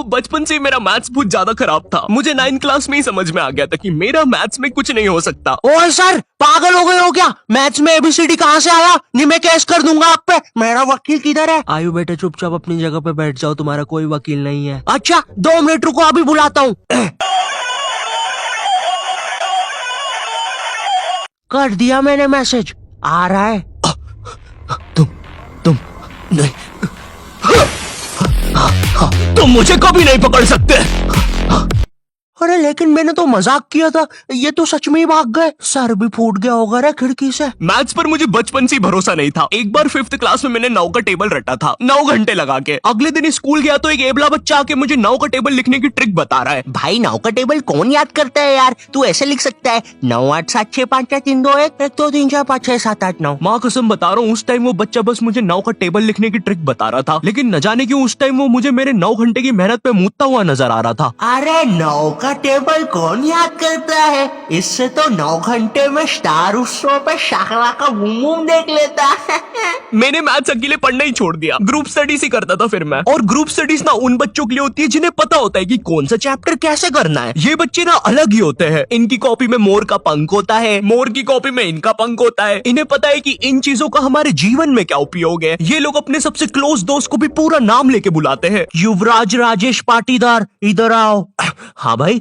बचपन से मेरा मैथ्स बहुत ज्यादा खराब था। मुझे 9th क्लास में ही समझ में आ गया था कि मेरा मैथ्स में कुछ नहीं हो सकता। ओए सर, पागल हो गए हो क्या? मैथ्स में एबीसीडी कहाँ से आया? नहीं, मैं केस कर दूंगा आप पे। मेरा वकील किधर है? आयु बेटे चुपचाप अपनी जगह पे बैठ जाओ, तुम्हारा कोई वकील नहीं है। अच्छा 2 मिनट रुको, अभी बुलाता हूँ। कर दिया मैंने मैसेज, आ रहा है। तुम नहीं, तुम मुझे कभी नहीं पकड़ सकते। अरे लेकिन मैंने तो मजाक किया था, ये तो सच में ही भाग गए। सर भी फूट गया होगा रे खिड़की से। मैथ्स पर मुझे बचपन से भरोसा नहीं था। एक बार 5th क्लास में मैंने 9 का टेबल रटा था, 9 घंटे लगा के। अगले दिन स्कूल गया तो एक एबला बच्चा आके मुझे 9 का टेबल लिखने की ट्रिक बता रहा है। भाई 9 का टेबल कौन याद करता है यार? तू ऐसे लिख सकता है 9 8 7 6 5 4 3 2 1 1 2 3 4 5 6 7 8 9। माँ कसम बता रहा हूँ, उस टाइम वो बच्चा बस मुझे 9 का टेबल लिखने की ट्रिक बता रहा था, लेकिन न जाने क्यों उस टाइम वो मुझे मेरे 9 घंटे की मेहनत पे मूतता हुआ नजर आ रहा था। अरे 9 का टेबल कौन याद करता है? इससे तो 9 घंटे में स्टार उत्सव पे शाकरा का बूम बूम देख लेता। मैंने मैथ्स अकेले पढ़ना ही छोड़ दिया, ग्रुप स्टडीज ही करता था फिर मैं। और ग्रुप स्टडीज ना उन बच्चों के लिए होती है जिन्हें पता होता है कि कौन सा चैप्टर कैसे करना है। ये बच्चे ना अलग ही होते हैं। इनकी कॉपी में मोर का पंख होता है, मोर की कॉपी में इनका पंख होता है। इन्हें पता है कि इन चीजों का हमारे जीवन में क्या उपयोग है। ये लोग अपने सबसे क्लोज दोस्त को भी पूरा नाम लेके बुलाते हैं। युवराज राजेश पाटीदार, इधर आओ। हाँ भाई,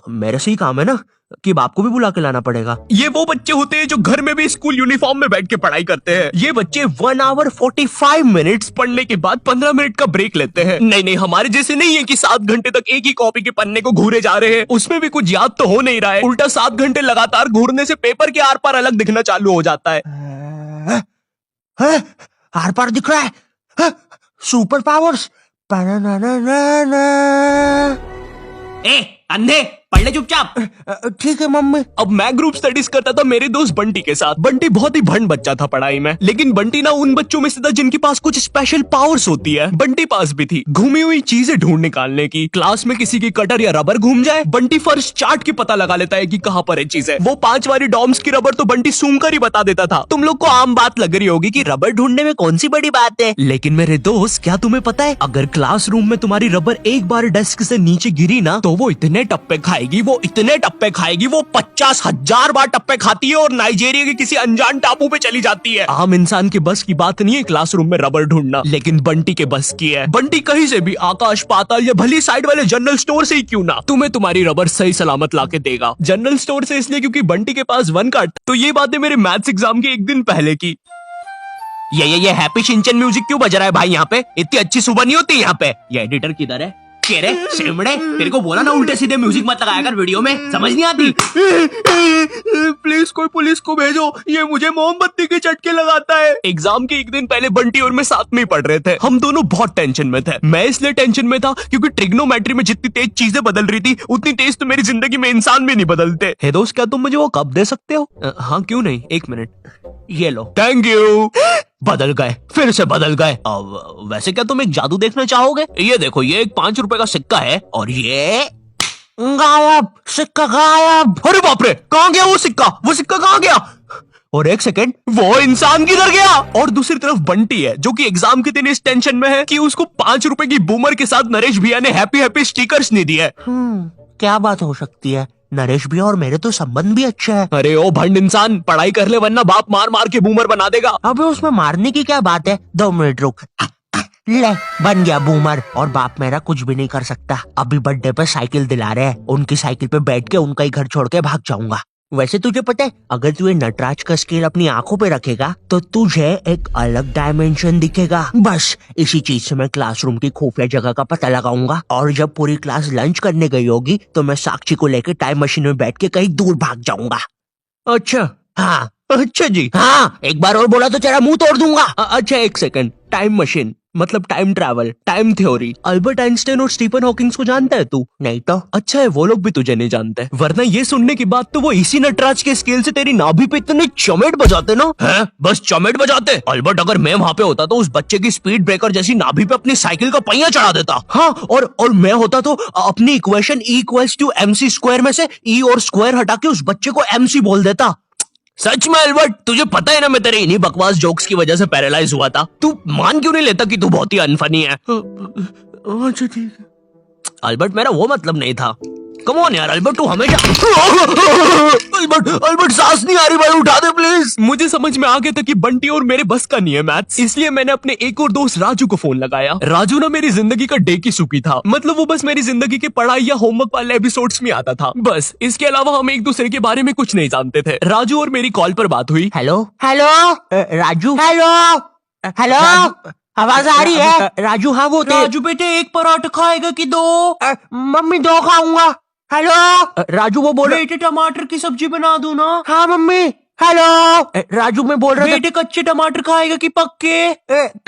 मेरे से ही काम है ना कि बाप को भी बुला के लाना पड़ेगा। ये वो बच्चे होते हैं जो घर में भी स्कूल यूनिफॉर्म में बैठ के पढ़ाई करते हैं। ये बच्चे 1 आवर 45 मिनट्स पढ़ने के बाद 15 मिनट का ब्रेक लेते हैं। नहीं, हमारे जैसे नहीं है कि 7 घंटे तक एक ही कॉपी के पन्ने को घूरे जा रहे हैं। उसमें भी कुछ याद तो हो नहीं रहा है। उल्टा 7 घंटे लगातार घूरने से पेपर के आर पार अलग दिखना चालू हो जाता है। आर पार दिख रहा है। Super powers. ए अंधे, पढ़ ले चुपचाप। ठीक है मम्मी। अब मैं ग्रुप स्टडीज करता था मेरे दोस्त बंटी के साथ। बंटी बहुत ही भंड बच्चा था पढ़ाई में, लेकिन बंटी ना उन बच्चों में से था जिनके पास कुछ स्पेशल पावर्स होती है। बंटी पास भी थी घूमी हुई चीजें ढूंढ निकालने की। क्लास में किसी की कटर या रबर घूम जाए, बंटी फर्स्ट चार्ट की पता लगा लेता है कि कहाँ पर है चीजें। वो 5 वाली डॉम्स की रबर तो बंटी सूंघ कर ही बता देता था। तुम लोग को आम बात लग रही होगी कि रबर ढूंढने में कौन सी बड़ी बात है, लेकिन मेरे दोस्त, क्या तुम्हें पता है अगर क्लासरूम में तुम्हारी रबर एक बार डेस्क से नीचे गिरी ना तो वो इतने टप्पे खाएगी, वो इतने टप्पे खाएगी, वो 50,000 बार टप्पे खाती है और नाइजीरिया के किसी अनजान टापू पे चली जाती है। आम इंसान के बस की बात नहीं है क्लासरूम में रबर ढूंढना, लेकिन बंटी के बस की है। बंटी कहीं से भी, आकाश पाताल या भली साइड वाले जनरल स्टोर से ही क्यों ना, तुम्हें तुम्हारी रबर सही सलामत लाके देगा। जनरल स्टोर से इसलिए क्योंकि बंटी के पास 1 कट। तो ये बातें मेरे मैथ्स एग्जाम के एक दिन पहले की। ये हैप्पी शिनचैन म्यूजिक क्यों बज रहा है भाई यहाँ पे? इतनी अच्छी सुबह नहीं होती यहाँ पे। ये एडिटर किधर है? रे सिमड़े, तेरे को बोला ना उल्टे सीधे म्यूजिक मत लगाया कर वीडियो में, समझ नहीं आती? प्लीज कोई पुलिस को भेजो, ये मुझे मोमबत्ती के चटके लगाता है। एग्जाम के एक दिन पहले बंटी और मैं साथ में ही पढ़ रहे थे। हम दोनों बहुत टेंशन में थे। मैं इसलिए टेंशन में था क्योंकि ट्रिग्नोमेट्री में जितनी तेज चीजें बदल रही थी उतनी तेज तो मेरी जिंदगी में इंसान भी नहीं बदलते। हे दोस्त, क्या तुम मुझे वो कप दे सकते हो? हाँ क्यों नहीं, 1 मिनट, ये लो। Thank you. बदल गए, फिर से बदल गए। अब वैसे क्या तुम एक जादू देखना चाहोगे? ये देखो, ये एक 5 रुपए का सिक्का है और ये गायब, सिक्का गायब। अरे बाप रे, कहाँ गया वो सिक्का? वो सिक्का कहाँ गया? और 1 सेकंड, वो इंसान किधर गया? और दूसरी तरफ बंटी है जो कि एग्जाम के दिन इस टेंशन में है कि उसको 5 रुपए की बूमर के साथ नरेश भैया ने हैप्पी हैप्पी स्टिकर्स नहीं दिए। क्या बात हो सकती है? नरेश भैया और मेरे तो संबंध भी अच्छे हैं। अरे ओ भंड इंसान, पढ़ाई कर ले वरना बाप मार मार के बूमर बना देगा। अबे उसमें मारने की क्या बात है? 2 मिनट रुक। ले, बन गया बूमर। और बाप मेरा कुछ भी नहीं कर सकता। अभी बर्थडे पे साइकिल दिला रहे हैं, उनकी साइकिल पे बैठ के उनका ही घर छोड़ के भाग जाऊंगा। वैसे तुझे पता है, अगर तू ये नटराज का स्केल अपनी आंखों पे रखेगा तो तुझे एक अलग डायमेंशन दिखेगा। बस इसी चीज से मैं क्लासरूम की खुफिया जगह का पता लगाऊंगा और जब पूरी क्लास लंच करने गई होगी तो मैं साक्षी को लेकर टाइम मशीन में बैठ के कहीं दूर भाग जाऊंगा। अच्छा, हाँ अच्छा जी, हाँ, एक बार और बोला तो तेरा मुंह तोड़ दूंगा। अच्छा 1 सेकंड, टाइम मशीन मतलब time travel, time theory, Albert Einstein और स्टीफन हॉकिंग्स को जानता है तू? नहीं तो। अच्छा है, वो लोग भी तुझे नहीं जानते, वरना ये सुनने के बाद तो वो इसी नटराज के स्केल से तेरी नाभि पे इतने चमेट बजाते ना। हैं? बस चमेट बजाते? अल्बर्ट, अगर मैं वहाँ पे होता तो उस बच्चे की स्पीड ब्रेकर जैसी नाभि पे अपनी साइकिल का पहिया चढ़ा देता। हाँ, और मैं होता तो अपनी इक्वेशन E=mc² में से E और स्क्वायर हटा के उस बच्चे को MC बोल देता। सच में अल्बर्ट, तुझे पता है ना मैं तेरे इन्हीं बकवास जोक्स की वजह से पैरालाइज हुआ था। तू मान क्यों नहीं लेता कि तू बहुत ही अनफनी है? अच्छा ठीक है। अल्बर्ट मेरा वो मतलब नहीं था। कम ऑन यार अल्बर्ट, तू हमेशा अल्बर्ट सांस नहीं आ रही भाई, उठा दे प्लीज। मुझे समझ में आ गया था कि बंटी और मेरे बस का नहीं है मैथ्स, इसलिए मैंने अपने एक और दोस्त राजू को फोन लगाया। राजू ना मेरी जिंदगी का डेकी सुकी था, मतलब वो बस मेरी जिंदगी के पढ़ाई या होमवर्क वाले एपिसोड्स में आता था, बस इसके अलावा हम एक दूसरे के बारे में कुछ नहीं जानते थे। राजू और मेरी कॉल पर बात हुई। Hello hello Raju, hello hello, आवाज आ रही है? राजू, हाँ वो राजू बेटे एक पराठा खाएगा कि दो? मम्मी दो खाऊंगा। हेलो राजू, वो बोल रहे बेटे टमाटर की सब्जी बना दूं ना? हाँ मम्मी। हेलो राजू, मैं बोल रहा था बेटे कच्चे टमाटर खाएगा कि पक्के?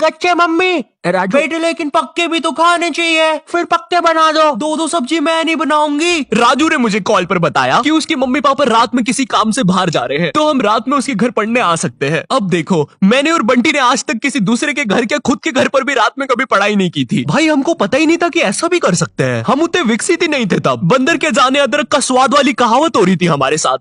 कच्चे मम्मी। राजू बेटे लेकिन पक्के भी तो खाने चाहिए। फिर पक्के बना दो। दो दो सब्जी मैं नहीं बनाऊंगी। राजू ने मुझे कॉल पर बताया कि उसके मम्मी पापा रात में किसी काम से बाहर जा रहे हैं, तो हम रात में उसके घर पढ़ने आ सकते हैं। अब देखो, मैंने और बंटी ने आज तक किसी दूसरे के घर क्या खुद के घर पर भी रात में कभी पढ़ाई नहीं की थी। भाई हमको पता ही नहीं था कि ऐसा भी कर सकते हैं, हम उतने विकसित ही नहीं थे तब। बंदर के जाने अदरक का स्वाद वाली कहावत हो रही थी हमारे साथ।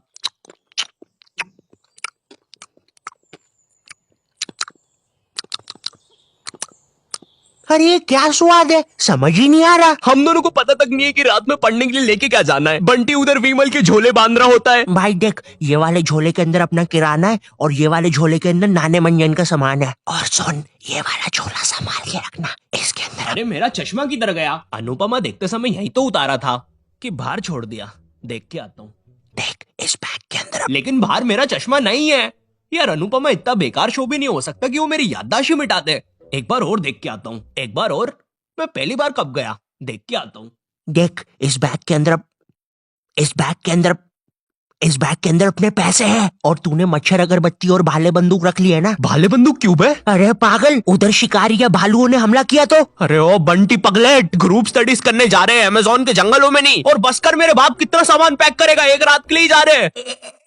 अरे ये क्या स्वाद है, समझ ही नहीं आ रहा। हम दोनों को पता तक नहीं है कि रात में पढ़ने के लिए लेके क्या जाना है। बंटी उधर विमल के झोले बांध रहा होता है। भाई देख, ये वाले झोले के अंदर अपना किराना है और ये वाले झोले के अंदर नाने मंजन का सामान है। और सुन, ये वाला झोला संभाल के रखना, इसके अंदर। अरे मेरा चश्मा किधर गया? अनुपमा देखते समय यही तो उतारा था कि बाहर छोड़ दिया। देख के आता हूँ। देख, इस बैग के अंदर। लेकिन बाहर मेरा चश्मा नहीं है यार। अनुपमा इतना बेकार शो भी नहीं हो सकता कि वो मेरी याददाश्त ही मिटा दे। एक बार और देख के आता हूँ, एक बार और। मैं पहली बार कब गया? देख के आता हूँ। देख, इस बैग के अंदर, इस बैग के अंदर, इस बैग के अंदर अपने पैसे हैं। और तूने मच्छर अगरबत्ती और भाले बंदूक रख ली है ना? भाले बंदूक क्यों है? अरे पागल, उधर शिकारी या भालुओं ने हमला किया तो। अरे ओ बंटी पगलेट, ग्रुप स्टडीज करने जा रहे हैं अमेज़न के जंगलों में नहीं। और बस कर, मेरे बाप कितना सामान पैक करेगा? एक रात के लिए ही जा रहे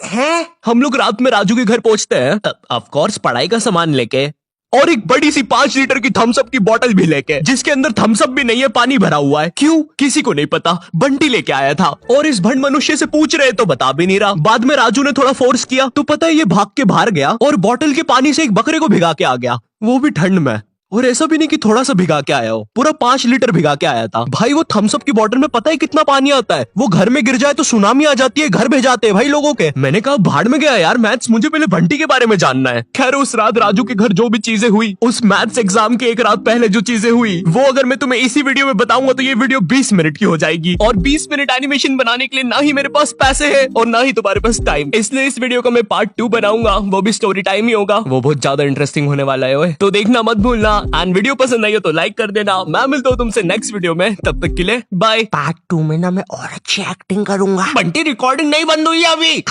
हैं? हम लोग रात में राजू के घर पहुंचते हैं, ऑफ कोर्स पढ़ाई का सामान लेके, और एक बड़ी सी 5 लीटर की थम्स अप की बोतल भी लेके, जिसके अंदर थम्स अप भी नहीं है, पानी भरा हुआ है। क्यों? किसी को नहीं पता, बंटी लेके आया था। और इस भंड मनुष्य से पूछ रहे तो बता भी नहीं रहा। बाद में राजू ने थोड़ा फोर्स किया तो पता है ये भाग के बाहर गया और बोतल के पानी से एक बकरे को भिगा के आ गया, वो भी ठंड में। और ऐसा भी नहीं कि थोड़ा सा भिगा के आया हो, पूरा 5 लीटर भिगा के आया था। भाई वो थम्स अप की बोतल में पता है कितना पानी आता है? वो घर में गिर जाए तो सुनामी आ जाती है, घर भेजाते हैं भाई लोगों के। मैंने कहा भाड़ में गया यार मैथ्स, मुझे पहले बंटी के बारे में जानना है। खैर उस रात राजू के घर जो भी चीजें हुई, उस मैथ्स एग्जाम के एक रात पहले जो चीजें हुई, वो अगर मैं तुम्हें इसी वीडियो में बताऊंगा तो ये वीडियो 20 मिनट की हो जाएगी। और 20 मिनट एनिमेशन बनाने के लिए ना ही मेरे पास पैसे है और ना ही तुम्हारे पास टाइम, इसलिए इस वीडियो का मैं पार्ट 2 बनाऊंगा, वो भी स्टोरी टाइम ही होगा। वो बहुत ज्यादा इंटरेस्टिंग होने वाला है, तो देखना मत भूलना। एंड वीडियो पसंद नहीं हो तो लाइक कर देना। मैं मिलता हूँ तुमसे नेक्स्ट वीडियो में, तब तक के लिए बाय। पार्ट 2 में ना मैं और अच्छी एक्टिंग करूंगा। बंटी रिकॉर्डिंग नहीं बंद हुई है अभी।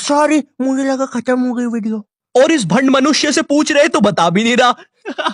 सॉरी, मुझे लगा खत्म हो गई वीडियो। और इस भंड मनुष्य से पूछ रहे तो बता भी नहीं रहा।